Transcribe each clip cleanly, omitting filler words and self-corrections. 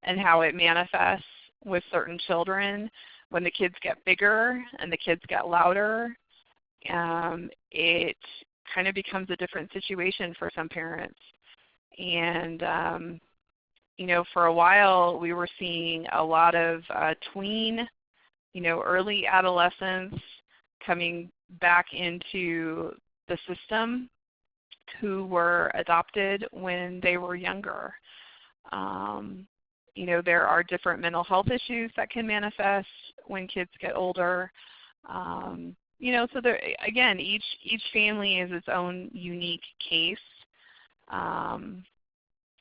and how it manifests with certain children. When the kids get bigger and the kids get louder, it kind of becomes a different situation for some parents. And for a while we were seeing a lot of tween, early adolescents coming back into the system who were adopted when they were younger. There are different mental health issues that can manifest when kids get older. So there, again, each family is its own unique case.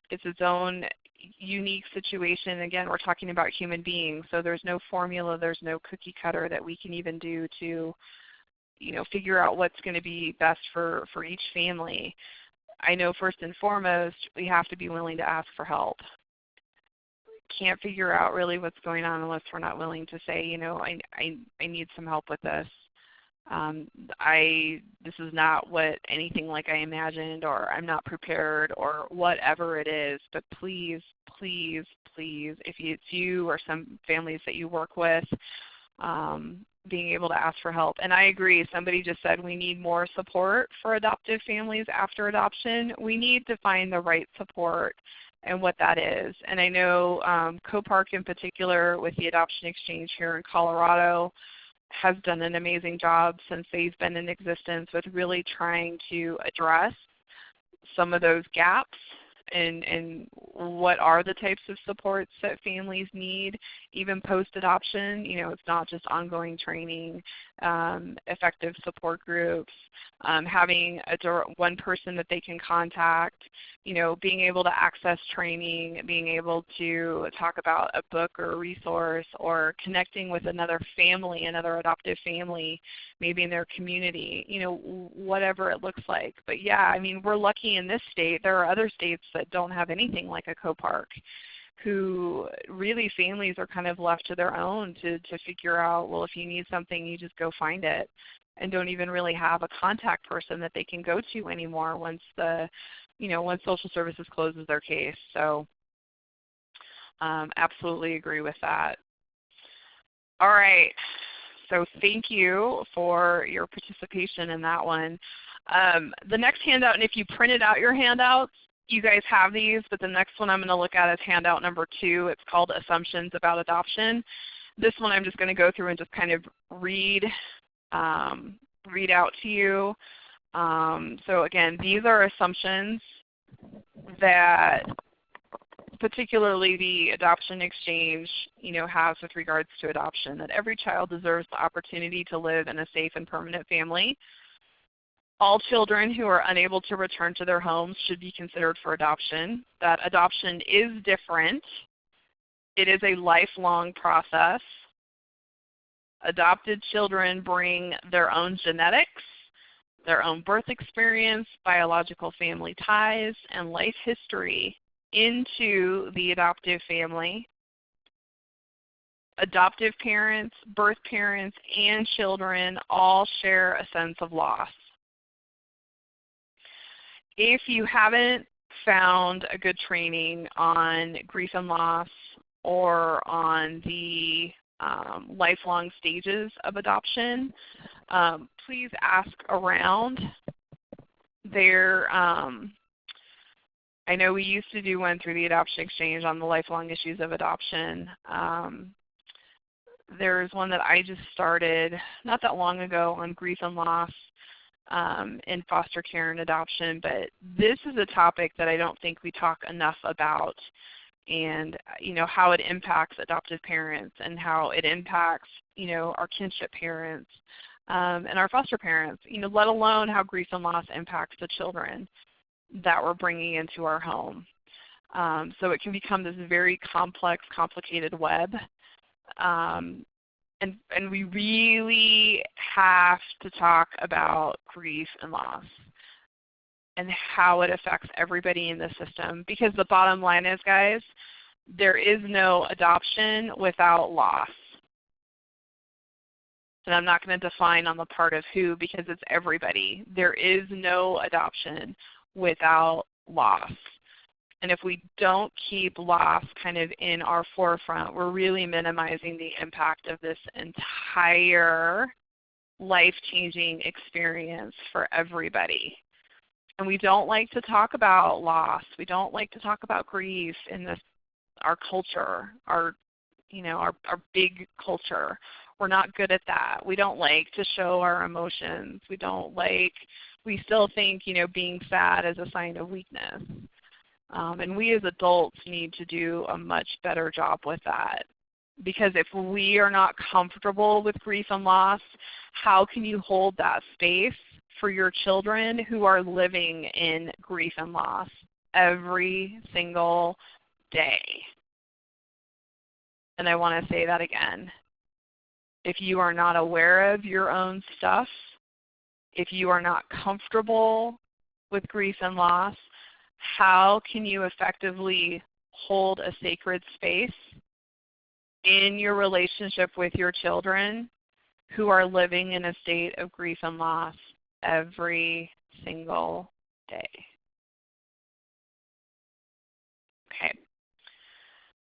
It's its own unique situation. Again, we're talking about human beings, so there's no formula, there's no cookie cutter that we can even do to figure out what's going to be best for each family. I know first and foremost we have to be willing to ask for help. Can't figure out really what's going on unless we're not willing to say, I need some help with this. This is not anything like I imagined, or I'm not prepared, or whatever it is. But please, please, please, if it's you or some families that you work with, being able to ask for help. And I agree, somebody just said we need more support for adoptive families after adoption. We need to find the right support and what that is. And I know CoPark in particular with the Adoption Exchange here in Colorado has done an amazing job since they've been in existence with really trying to address some of those gaps and what are the types of supports that families need, even post-adoption. It's not just ongoing training, effective support groups, having one person that they can contact, being able to access training, being able to talk about a book or a resource, or connecting with another family, another adoptive family, maybe in their community, whatever it looks like. But yeah, we're lucky in this state. There are other states that don't have anything like a CoPark, who really families are kind of left to their own to figure out, well, if you need something, you just go find it, and don't even really have a contact person that they can go to anymore once once social services closes their case. So absolutely agree with that. All right. So thank you for your participation in that one. The next handout, and if you printed out your handouts, you guys have these, but the next one I'm going to look at is handout number 2. It's called Assumptions About Adoption. This one I'm just going to go through and just kind of read out to you. So again, these are assumptions that particularly the Adoption Exchange has with regards to adoption, that every child deserves the opportunity to live in a safe and permanent family. All children who are unable to return to their homes should be considered for adoption. That adoption is different. It is a lifelong process. Adopted children bring their own genetics, their own birth experience, biological family ties, and life history into the adoptive family. Adoptive parents, birth parents, and children all share a sense of loss. If you haven't found a good training on grief and loss or on the lifelong stages of adoption, please ask around. I know we used to do one through the Adoption Exchange on the lifelong issues of adoption. There's one that I just started not that long ago on grief and loss in foster care and adoption, but this is a topic that I don't think we talk enough about, and how it impacts adoptive parents and how it impacts our kinship parents and our foster parents, let alone how grief and loss impacts the children that we're bringing into our home. So it can become this very complex, complicated web. And we really have to talk about grief and loss and how it affects everybody in the system, because the bottom line is, guys, there is no adoption without loss. And I'm not going to define on the part of who, because it's everybody. There is no adoption without loss. And if we don't keep loss kind of in our forefront, we're really minimizing the impact of this entire life-changing experience for everybody. And we don't like to talk about loss. We don't like to talk about grief in our culture, our big culture. We're not good at that. We don't like to show our emotions. We still think, being sad is a sign of weakness. And we as adults need to do a much better job with that. Because if we are not comfortable with grief and loss, how can you hold that space for your children who are living in grief and loss every single day? And I want to say that again. If you are not aware of your own stuff, if you are not comfortable with grief and loss, how can you effectively hold a sacred space in your relationship with your children who are living in a state of grief and loss every single day? Okay.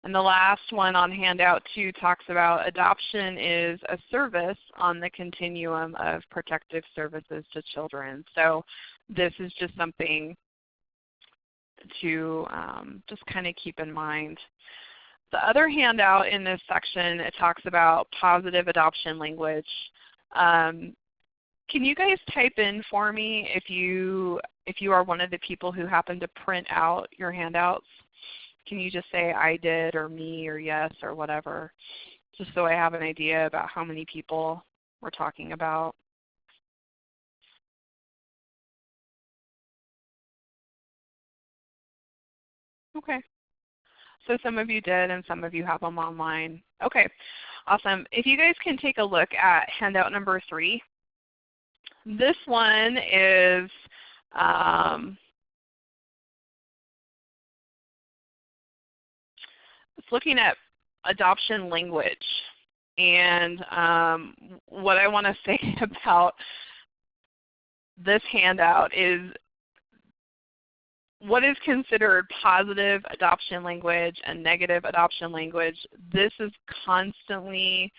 And the last one on handout 2 talks about adoption is a service on the continuum of protective services to children. So this is just something to just kind of keep in mind. The other handout in this section, it talks about positive adoption language. Can you guys type in for me if you are one of the people who happen to print out your handouts? Can you just say I did or me or yes or whatever, just so I have an idea about how many people we're talking about? Okay. So some of you did and some of you have them online. Okay, awesome. If you guys can take a look at handout number 3. This one is it's looking at adoption language. And what I want to say about this handout is what is considered positive adoption language and negative adoption language. This is constantly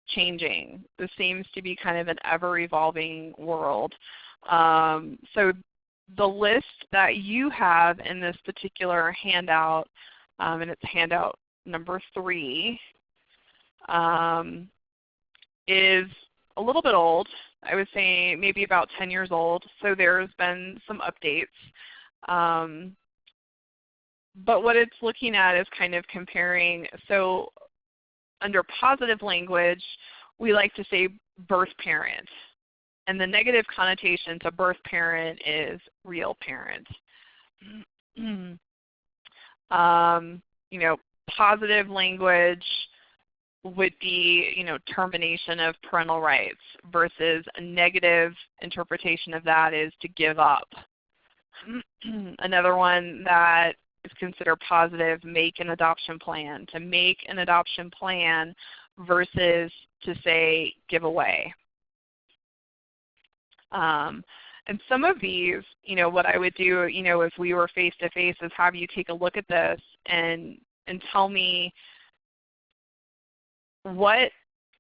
changing. This seems to be kind of an ever-evolving world. So the list that you have in this particular handout, and it's handout number 3, is a little bit old. I would say maybe about 10 years old. So there's been some updates. But what it's looking at is kind of comparing. So under positive language, we like to say birth parent. And the negative connotation to birth parent is real parent. Positive language would be, termination of parental rights, versus a negative interpretation of that is to give up. Another one that is considered positive, make an adoption plan. To make an adoption plan versus to say give away. And some of these, what I would do, if we were face-to-face, is have you take a look at this and tell me what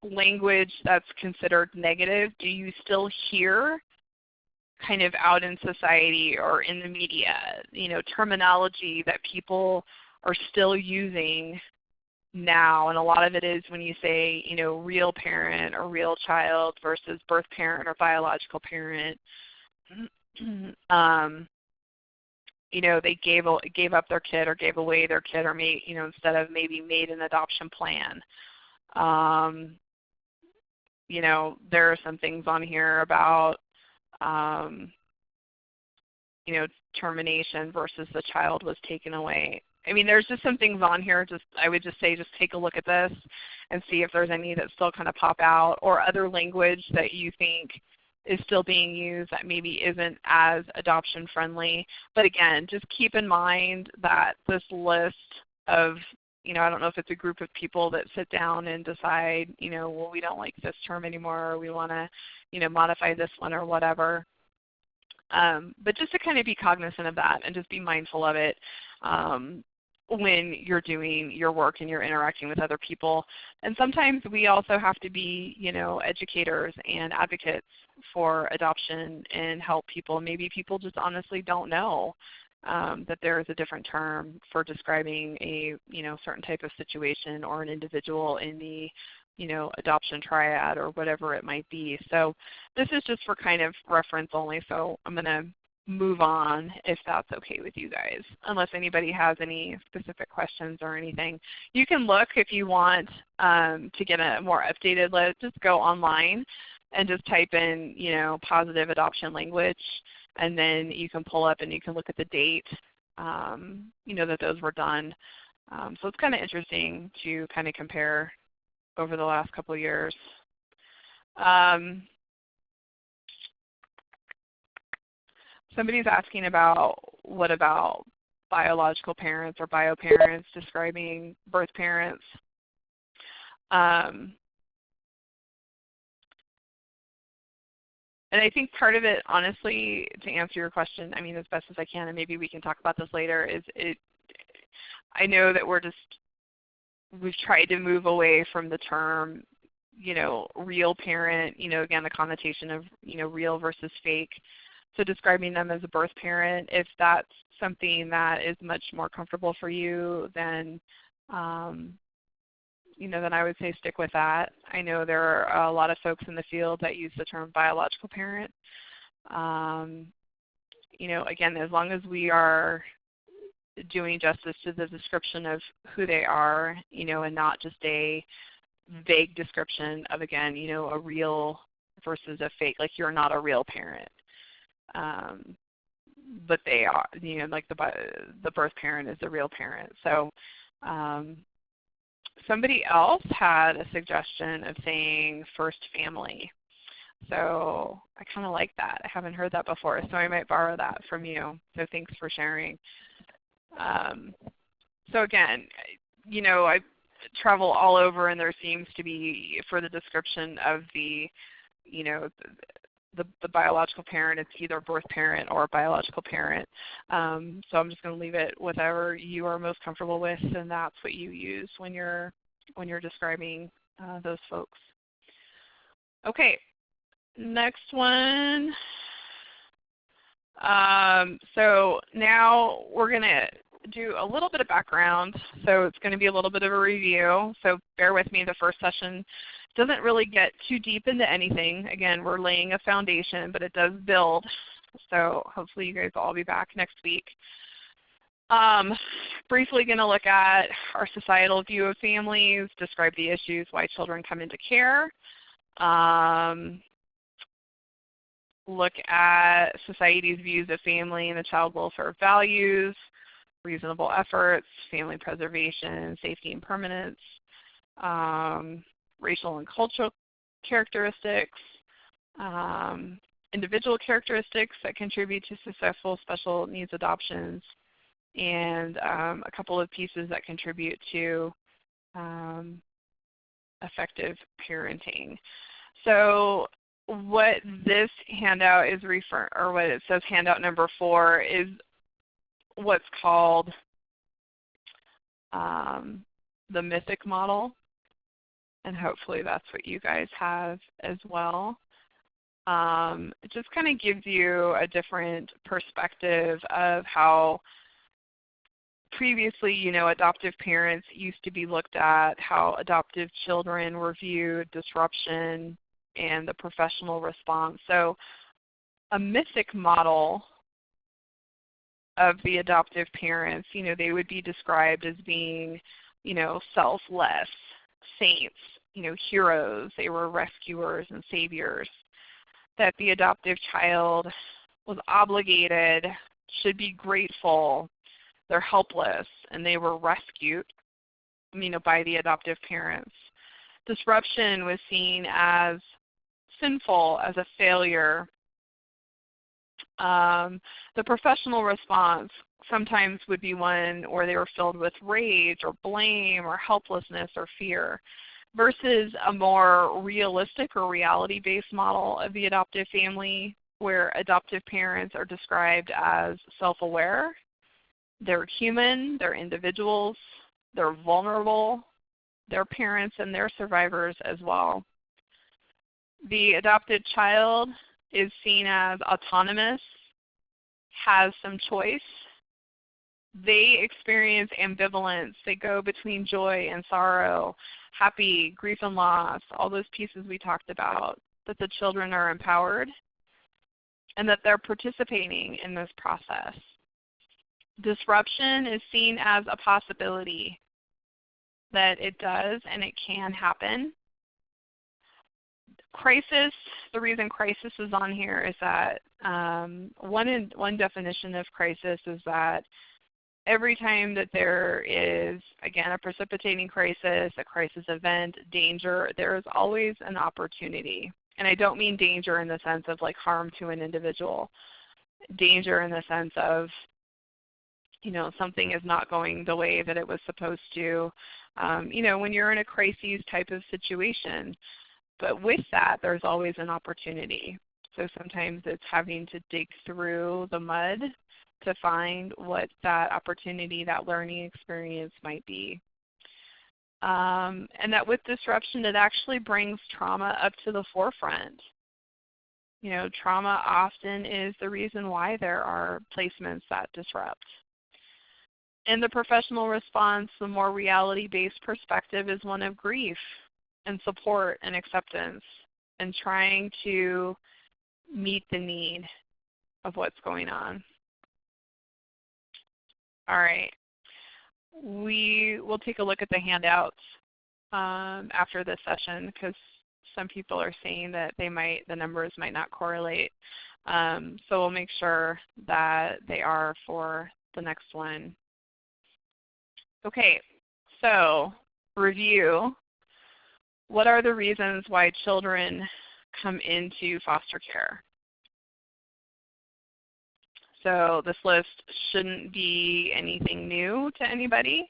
language that's considered negative do you still hear kind of out in society or in the media, terminology that people are still using now. And a lot of it is when you say, real parent or real child versus birth parent or biological parent. They gave up their kid or gave away their kid, or made, instead of maybe made an adoption plan. There are some things on here about termination versus the child was taken away. I mean, there's just some things on here. I would just say, just take a look at this and see if there's any that still kind of pop out, or other language that you think is still being used that maybe isn't as adoption friendly. But again, just keep in mind that this list of, I don't know if it's a group of people that sit down and decide, well, we don't like this term anymore, or we want to, modify this one or whatever. But just to kind of be cognizant of that and just be mindful of it when you're doing your work and you're interacting with other people. And sometimes we also have to be, educators and advocates for adoption and help people. Maybe people just honestly don't know that there is a different term for describing a, certain type of situation or an individual in the, adoption triad or whatever it might be. So this is just for kind of reference only, so I'm going to move on if that's okay with you guys, unless anybody has any specific questions or anything. You can look if you want to get a more updated list. Just go online and just type in, positive adoption language, and then you can pull up and you can look at the date, that those were done. So it's kind of interesting to kind of compare over the last couple of years. Somebody's asking about what about biological parents or bio parents describing birth parents. And I think part of it, honestly, to answer your question, as best as I can, and maybe we can talk about this later, is I know that we've tried to move away from the term, real parent, again, the connotation of, real versus fake. So describing them as a birth parent, if that's something that is much more comfortable for you, then then I would say stick with that. I know there are a lot of folks in the field that use the term biological parent. Again, as long as we are doing justice to the description of who they are, and not just a vague description of, again, a real versus a fake, like you're not a real parent. But they are, like the birth parent is the real parent. So somebody else had a suggestion of saying first family. So I kind of like that. I haven't heard that before, so I might borrow that from you. So thanks for sharing. So again, I travel all over, and there seems to be, for the description of the, the biological parent, it's either birth parent or biological parent. So I'm just going to leave it whatever you are most comfortable with, and that's what you use when you're describing those folks. Okay, next one. So now we're going to do a little bit of background. So it's going to be a little bit of a review. So bear with me. The first session doesn't really get too deep into anything. Again, we're laying a foundation, but it does build. So hopefully you guys will all be back next week. Briefly going to look at our societal view of families, describe the issues why children come into care, look at society's views of family and the child welfare values, reasonable efforts, family preservation, safety and permanence, racial and cultural characteristics, individual characteristics that contribute to successful special needs adoptions, and a couple of pieces that contribute to effective parenting. So what this handout is or what it says handout number 4 is what's called the mythic model, and hopefully that's what you guys have as well. It just kind of gives you a different perspective of how previously, adoptive parents used to be looked at, how adoptive children were viewed, disruption, and the professional response. So a mythic model of the adoptive parents, they would be described as being, selfless, saints, heroes. They were rescuers and saviors. That the adoptive child was obligated, should be grateful, they're helpless, and they were rescued, by the adoptive parents. Disruption was seen as sinful, as a failure. The professional response sometimes would be one where they were filled with rage or blame or helplessness or fear, versus a more realistic or reality-based model of the adoptive family where adoptive parents are described as self-aware, they're human, they're individuals, they're vulnerable, they're parents and they're survivors as well. The adopted child is seen as autonomous, has some choice. They experience ambivalence. They go between joy and sorrow, happy, grief and loss, all those pieces we talked about, that the children are empowered and that they're participating in this process. Disruption is seen as a possibility, that it does and it can happen. Crisis, the reason crisis is on here is that one definition of crisis is that every time that there is, again, a precipitating crisis, a crisis event, danger, there is always an opportunity. And I don't mean danger in the sense of like harm to an individual. Danger in the sense of, something is not going the way that it was supposed to. When you're in a crisis type of situation. But with that, there's always an opportunity. So sometimes it's having to dig through the mud to find what that opportunity, that learning experience might be. And that with disruption, it actually brings trauma up to the forefront. Trauma often is the reason why there are placements that disrupt. In the professional response, the more reality-based perspective is one of grief and support and acceptance and trying to meet the need of what's going on. All right. We will take a look at the handouts after this session because some people are saying that the numbers might not correlate. So we'll make sure that they are for the next one. Okay, so review. What are the reasons why children come into foster care? So this list shouldn't be anything new to anybody.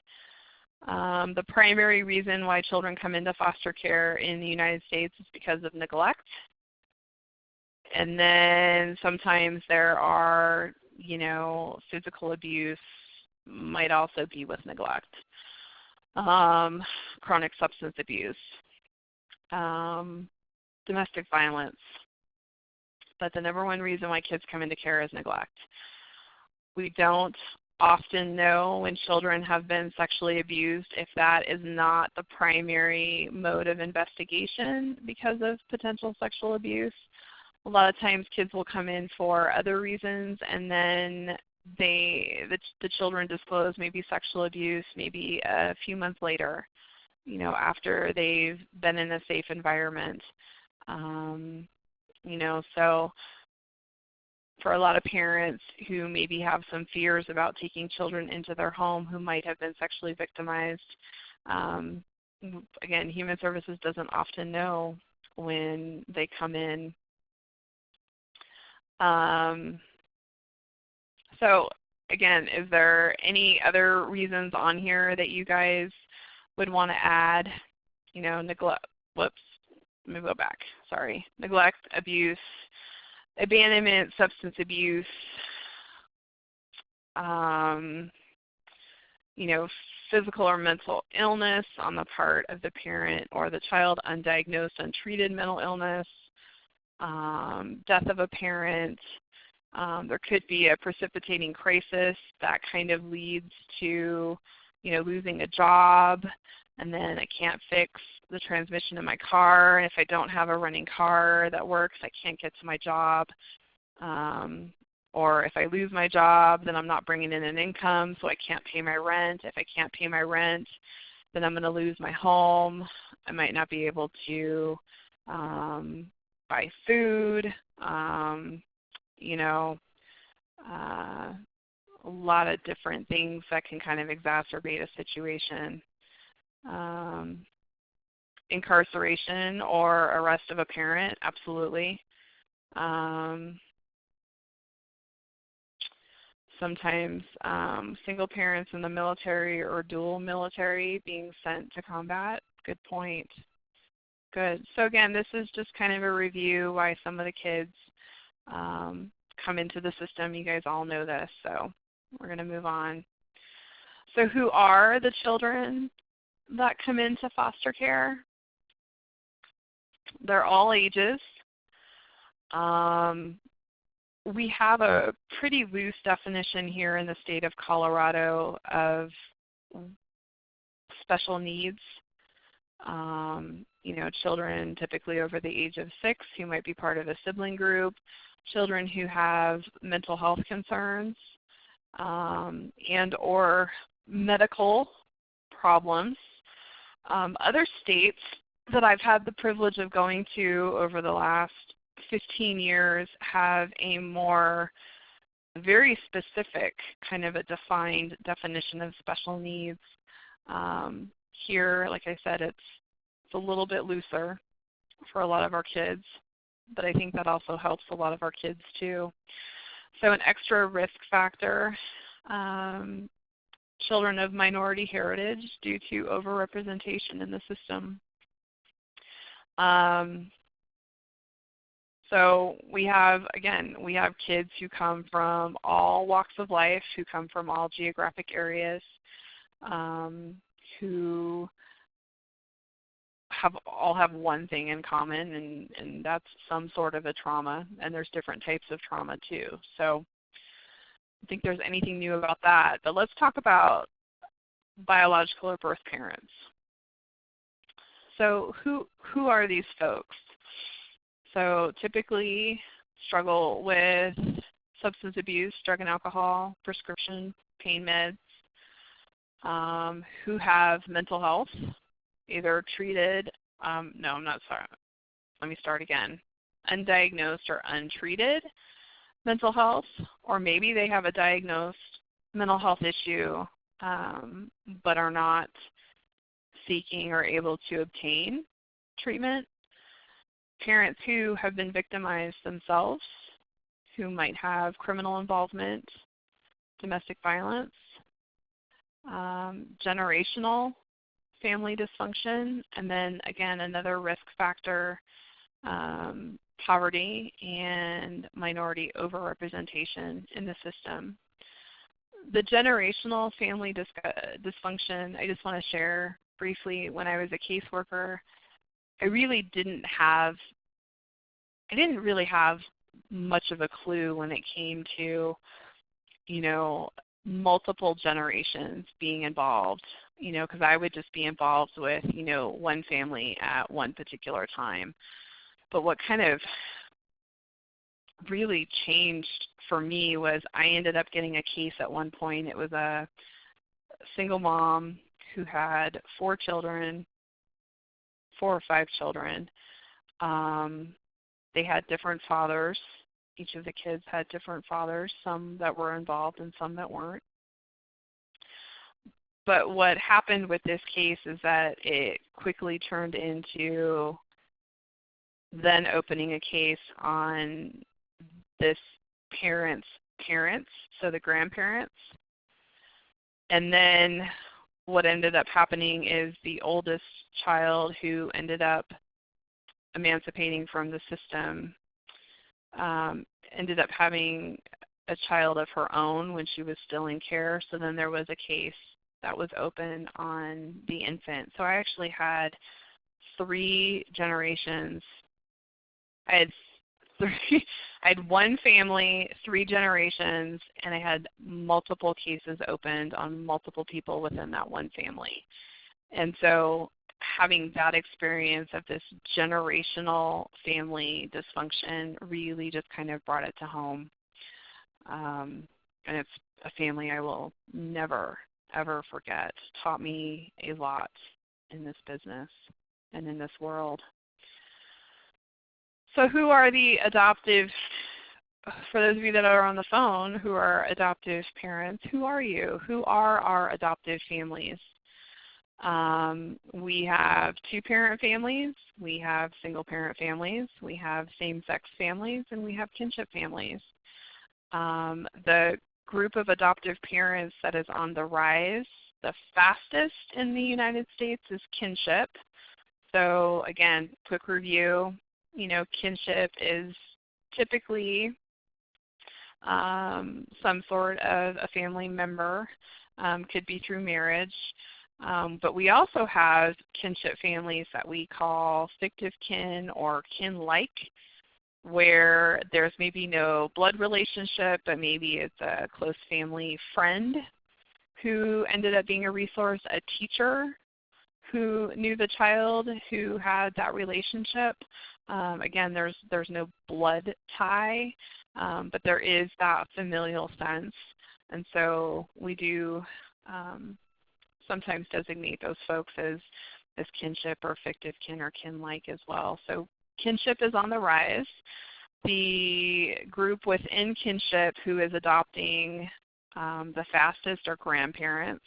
The primary reason why children come into foster care in the United States is because of neglect. And then sometimes there are, physical abuse might also be with neglect. Chronic substance abuse. Domestic violence. But the number one reason why kids come into care is neglect. We don't often know when children have been sexually abused if that is not the primary mode of investigation because of potential sexual abuse. A lot of times kids will come in for other reasons and then the children disclose maybe sexual abuse maybe a few months later, after they've been in a safe environment. So for a lot of parents who maybe have some fears about taking children into their home who might have been sexually victimized, again, Human Services doesn't often know when they come in. So again, is there any other reasons on here that you guys would want to add? Neglect, whoops, let me go back, sorry. Neglect, abuse, abandonment, substance abuse, physical or mental illness on the part of the parent or the child, undiagnosed, untreated mental illness, death of a parent. There could be a precipitating crisis that kind of leads to, losing a job, and then I can't fix the transmission in my car. And if I don't have a running car that works, I can't get to my job. Or if I lose my job, then I'm not bringing in an income, so I can't pay my rent. If I can't pay my rent, then I'm going to lose my home. I might not be able to buy food. A lot of different things that can kind of exacerbate a situation. Incarceration or arrest of a parent, absolutely. Sometimes single parents in the military or dual military being sent to combat. Good point. Good. So again, this is just kind of a review why some of the kids come into the system. You guys all know this, so we're going to move on. So who are the children that come into foster care? They're all ages. We have a pretty loose definition here in the state of Colorado of special needs. Children typically over the age of 6 who might be part of a sibling group, children who have mental health concerns and or medical problems. Other states that I've had the privilege of going to over the last 15 years have a more very specific kind of a defined definition of special needs. Here, like I said, it's a little bit looser for a lot of our kids, but I think that also helps a lot of our kids too. So an extra risk factor, children of minority heritage due to overrepresentation in the system. So we have kids who come from all walks of life, who come from all geographic areas, who all have one thing in common, and that's some sort of a trauma, and there's different types of trauma too. So I don't think there's anything new about that. But let's talk about biological or birth parents. So who are these folks? So typically struggle with substance abuse, drug and alcohol, prescription pain meds, who have mental health, either treated, let me start again, undiagnosed or untreated mental health, or maybe they have a diagnosed mental health issue but are not seeking or able to obtain treatment. Parents who have been victimized themselves, who might have criminal involvement, domestic violence, generational family dysfunction, and then again another risk factor, poverty and minority overrepresentation in the system. The generational family dysfunction, I just want to share briefly. When I was a caseworker, I didn't really have much of a clue when it came to, multiple generations being involved, because I would just be involved with, one family at one particular time. But what kind of really changed for me was I ended up getting a case at one point. It was a single mom who had 4 or 5 children. They had different fathers. Each of the kids had different fathers, some that were involved and some that weren't. But what happened with this case is that it quickly turned into then opening a case on this parent's parents, so the grandparents. And then what ended up happening is the oldest child, who ended up emancipating from the system, ended up having a child of her own when she was still in care. So then there was a case that was open on the infant. So I actually had 3 generations. I had one family, 3 generations, and I had multiple cases opened on multiple people within that one family. And so having that experience of this generational family dysfunction really just kind of brought it to home. And it's a family I will never, ever forget. It taught me a lot in this business and in this world. So who are the adoptive, for those of you that are on the phone who are adoptive parents, who are you? Who are our adoptive families? We have 2-parent families, we have single-parent families, we have same-sex families, and we have kinship families. The group of adoptive parents that is on the rise the fastest in the United States is kinship. So again, quick review. Kinship is typically some sort of a family member, could be through marriage. But we also have kinship families that we call fictive kin or kin-like, where there's maybe no blood relationship, but maybe it's a close family friend who ended up being a resource, a teacher who knew the child who had that relationship. Again, there's no blood tie, but there is that familial sense. And so we do sometimes designate those folks as kinship or fictive kin or kin-like as well. So kinship is on the rise. The group within kinship who is adopting the fastest are grandparents.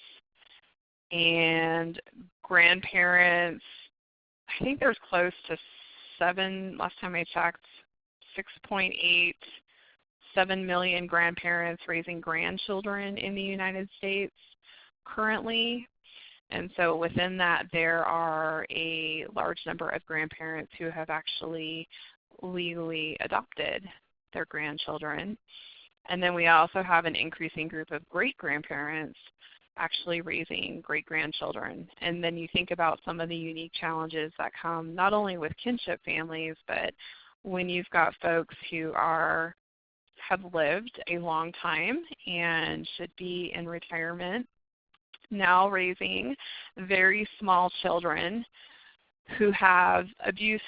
And grandparents, I think there's close to 7, last time I checked, 6.87 million grandparents raising grandchildren in the United States currently. And so within that, there are a large number of grandparents who have actually legally adopted their grandchildren. And then we also have an increasing group of great-grandparents actually raising great-grandchildren. And then you think about some of the unique challenges that come not only with kinship families, but when you've got folks who have lived a long time and should be in retirement, now raising very small children who have abuse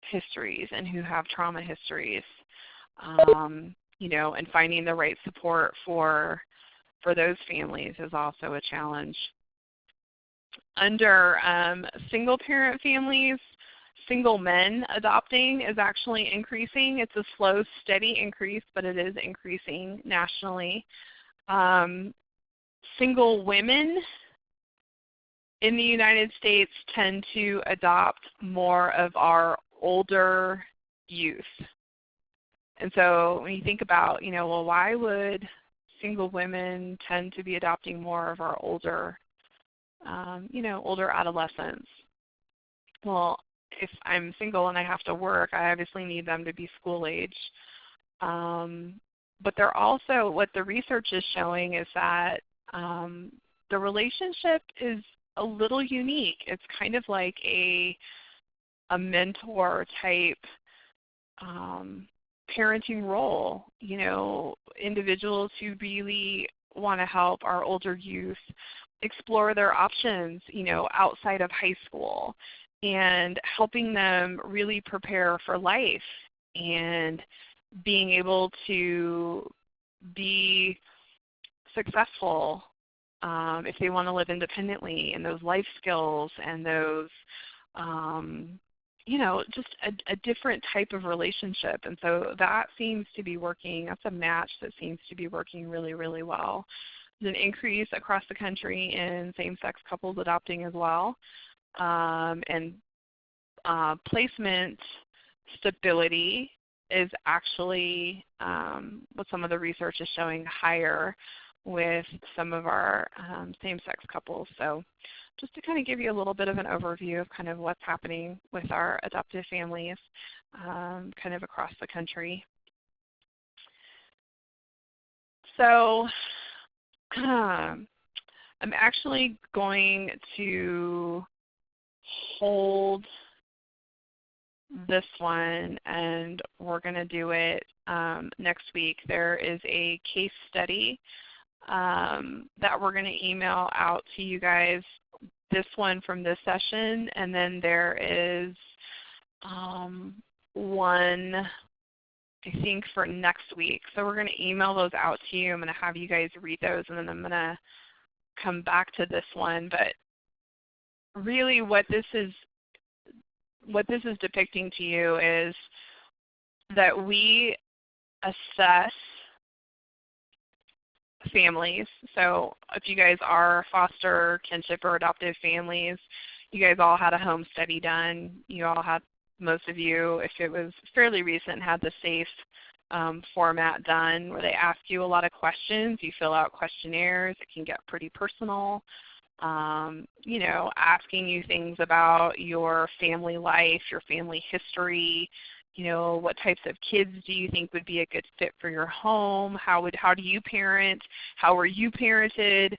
histories and who have trauma histories, and finding the right support for those families is also a challenge. Under single-parent families, single men adopting is actually increasing. It's a slow, steady increase, but it is increasing nationally. Single women in the United States tend to adopt more of our older youth. And so when you think about, well, why would single women tend to be adopting more of our older adolescents? Well, if I'm single and I have to work, I obviously need them to be school age. But they're also, what the research is showing is that the relationship is a little unique. It's kind of like a mentor type parenting role. Individuals who really want to help our older youth explore their options, outside of high school, and helping them really prepare for life and being able to be successful if they want to live independently, and those life skills and those just a different type of relationship. And so that seems to be working. That's a match that seems to be working really, really well. There's an increase across the country in same-sex couples adopting as well. And placement stability is actually what some of the research is showing higher with some of our same-sex couples. So just to kind of give you a little bit of an overview of kind of what's happening with our adoptive families kind of across the country. So I'm actually going to hold this one, and we're going to do it next week. There is a case study that we're going to email out to you guys, this one from this session, and then there is one, I think, for next week. So we're going to email those out to you. I'm going to have you guys read those, and then I'm going to come back to this one. But really what this is depicting to you is that we assess families. So if you guys are foster, kinship, or adoptive families, you guys all had a home study done. You all had, most of you, if it was fairly recent, had the SAFE format done where they ask you a lot of questions. You fill out questionnaires. It can get pretty personal. Asking you things about your family life, your family history, What types of kids do you think would be a good fit for your home? How do you parent? How were you parented?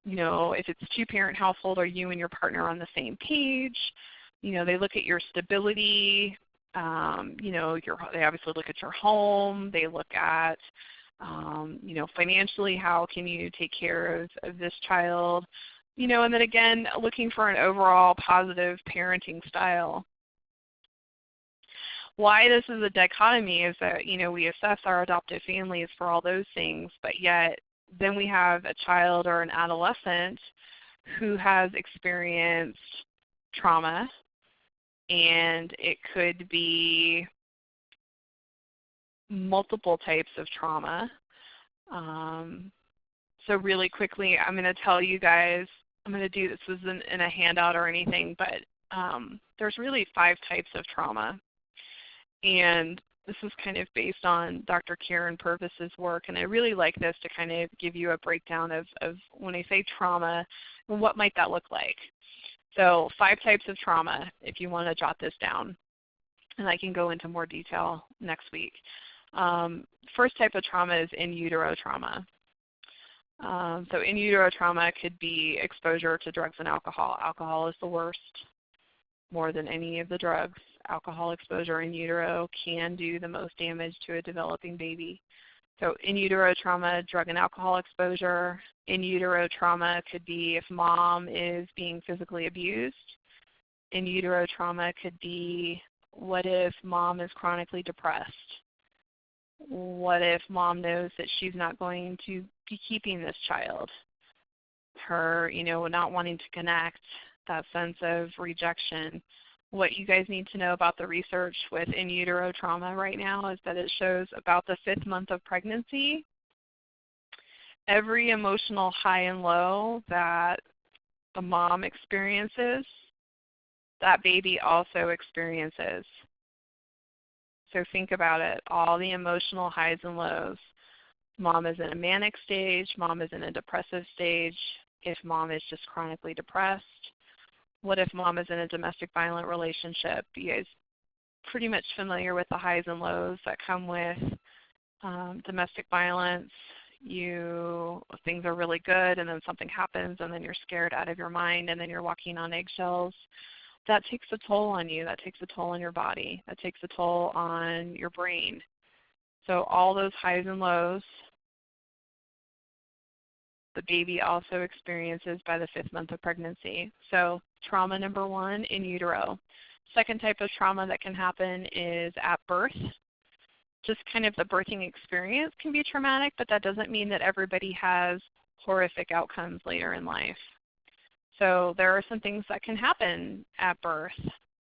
If it's a two-parent household, are you and your partner on the same page? They look at your stability. They obviously look at your home. They look at, financially, how can you take care of this child? And then again, looking for an overall positive parenting style. Why this is a dichotomy is that, we assess our adoptive families for all those things, but yet then we have a child or an adolescent who has experienced trauma, and it could be multiple types of trauma. So really quickly, I'm going to tell you guys, I'm going to do this isn't in a handout or anything, but there's really 5 types of trauma. And this is kind of based on Dr. Karen Purvis's work, and I really like this to kind of give you a breakdown of when I say trauma, what might that look like. So 5 types of trauma, if you want to jot this down, and I can go into more detail next week. First type of trauma is in utero trauma. So in utero trauma could be exposure to drugs and alcohol. Alcohol is the worst, more than any of the drugs. Alcohol exposure in utero can do the most damage to a developing baby. So in utero trauma, drug and alcohol exposure. In utero trauma could be if mom is being physically abused. In utero trauma could be, what if mom is chronically depressed? What if mom knows that she's not going to be keeping this child? Her, not wanting to connect, that sense of rejection. What you guys need to know about the research with in utero trauma right now is that it shows about the 5th month of pregnancy, every emotional high and low that the mom experiences, that baby also experiences. So think about it, all the emotional highs and lows. Mom is in a manic stage, mom is in a depressive stage, if mom is just chronically depressed. What if mom is in a domestic violent relationship? You guys pretty much familiar with the highs and lows that come with domestic violence. Things are really good, and then something happens, and then you're scared out of your mind, and then you're walking on eggshells. That takes a toll on you. That takes a toll on your body. That takes a toll on your brain. So all those highs and lows, the baby also experiences by the 5th month of pregnancy. So trauma number 1, in utero. Second type of trauma that can happen is at birth. Just kind of the birthing experience can be traumatic, but that doesn't mean that everybody has horrific outcomes later in life. So there are some things that can happen at birth.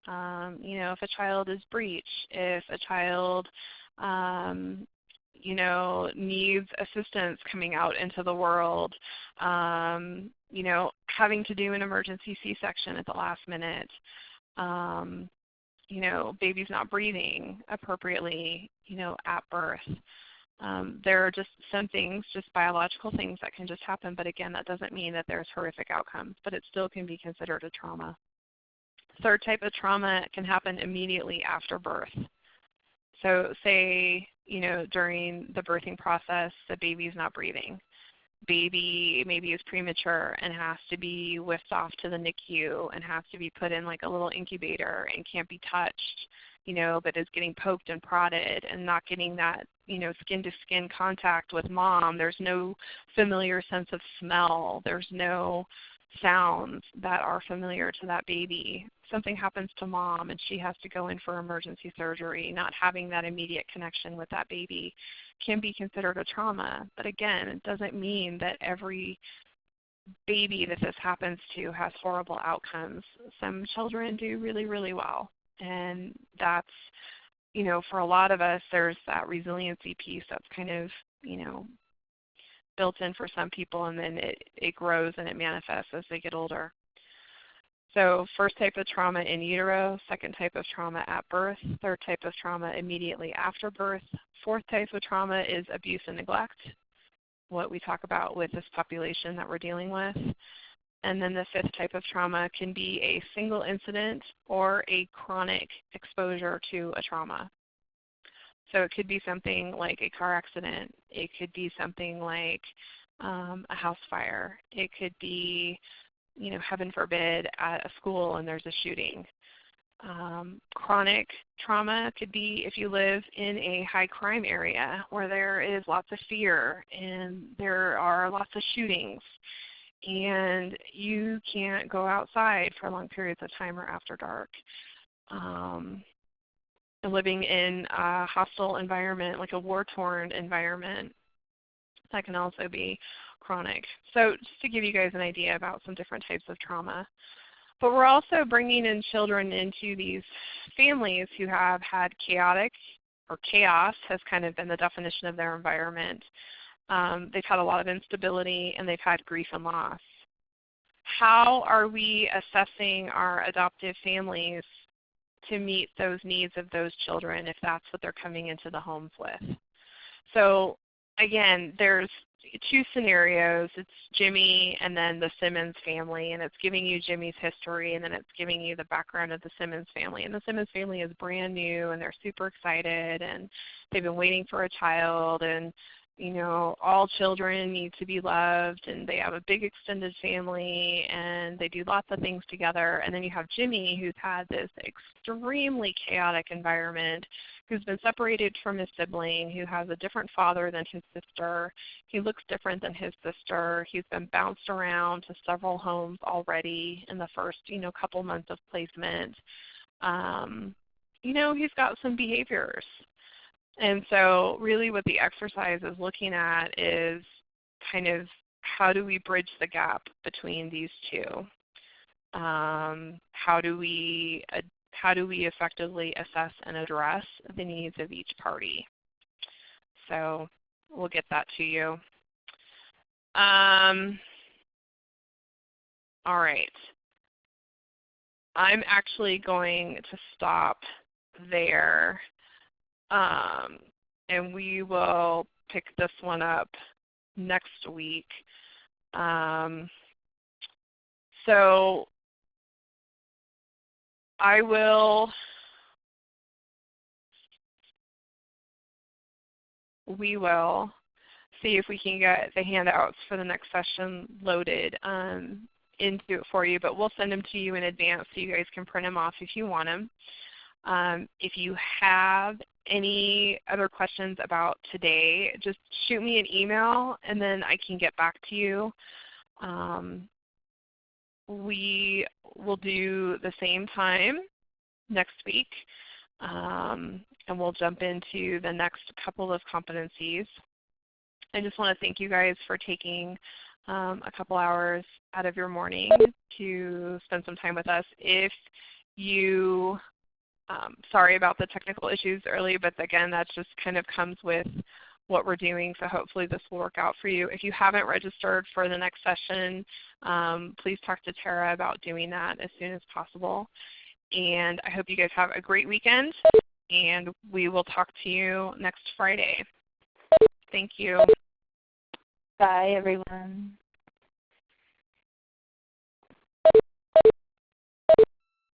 If a child is breached, if a child needs assistance coming out into the world, having to do an emergency C-section at the last minute, baby's not breathing appropriately, at birth. There are just some things, just biological things that can just happen, but again, that doesn't mean that there's horrific outcomes, but it still can be considered a trauma. Third type of trauma can happen immediately after birth. So say, during the birthing process, the baby's not breathing. Baby maybe is premature and has to be whisked off to the NICU and has to be put in like a little incubator and can't be touched, but is getting poked and prodded and not getting that, skin-to-skin contact with mom. There's no familiar sense of smell. There's no sounds that are familiar to that baby. Something happens to mom and she has to go in for emergency surgery. Not having that immediate connection with that baby can be considered a trauma. But again, it doesn't mean that every baby that this happens to has horrible outcomes. Some children do really, really well. And that's, for a lot of us, there's that resiliency piece that's kind of, built in for some people, and then it grows and it manifests as they get older. So first type of trauma in utero, second type of trauma at birth, third type of trauma immediately after birth, fourth type of trauma is abuse and neglect, what we talk about with this population that we're dealing with. And then the fifth type of trauma can be a single incident or a chronic exposure to a trauma. So it could be something like a car accident. It could be something like a house fire. It could be, heaven forbid, at a school and there's a shooting. Chronic trauma could be if you live in a high crime area where there is lots of fear and there are lots of shootings and you can't go outside for long periods of time or after dark. Living in a hostile environment, like a war-torn environment, that can also be chronic. So just to give you guys an idea about some different types of trauma. But we're also bringing in children into these families who have had chaotic, or chaos has kind of been the definition of their environment. They've had a lot of instability and they've had grief and loss. How are we assessing our adoptive families to meet those needs of those children if that's what they're coming into the homes with? So again, there's two scenarios. It's Jimmy and then the Simmons family, and it's giving you Jimmy's history, and then it's giving you the background of the Simmons family. And the Simmons family is brand new, and they're super excited, and they've been waiting for a child, and all children need to be loved, and they have a big extended family, and they do lots of things together. And then you have Jimmy, who's had this extremely chaotic environment, who's been separated from his sibling, who has a different father than his sister. He looks different than his sister. He's been bounced around to several homes already in the first, couple months of placement. He's got some behaviors. And so really what the exercise is looking at is kind of how do we bridge the gap between these two? How do we effectively assess and address the needs of each party? So we'll get that to you. All right. I'm actually going to stop there. And we will pick this one up next week. So we will see if we can get the handouts for the next session loaded into it for you, but we'll send them to you in advance so you guys can print them off if you want them. If you have any other questions about today, just shoot me an email and then I can get back to you. We will do the same time next week, and we'll jump into the next couple of competencies. I just want to thank you guys for taking a couple hours out of your morning to spend some time with us. If you sorry about the technical issues early, but again, that just kind of comes with what we're doing, so hopefully this will work out for you. If you haven't registered for the next session, please talk to Tara about doing that as soon as possible. And I hope you guys have a great weekend, and we will talk to you next Friday. Thank you. Bye, everyone.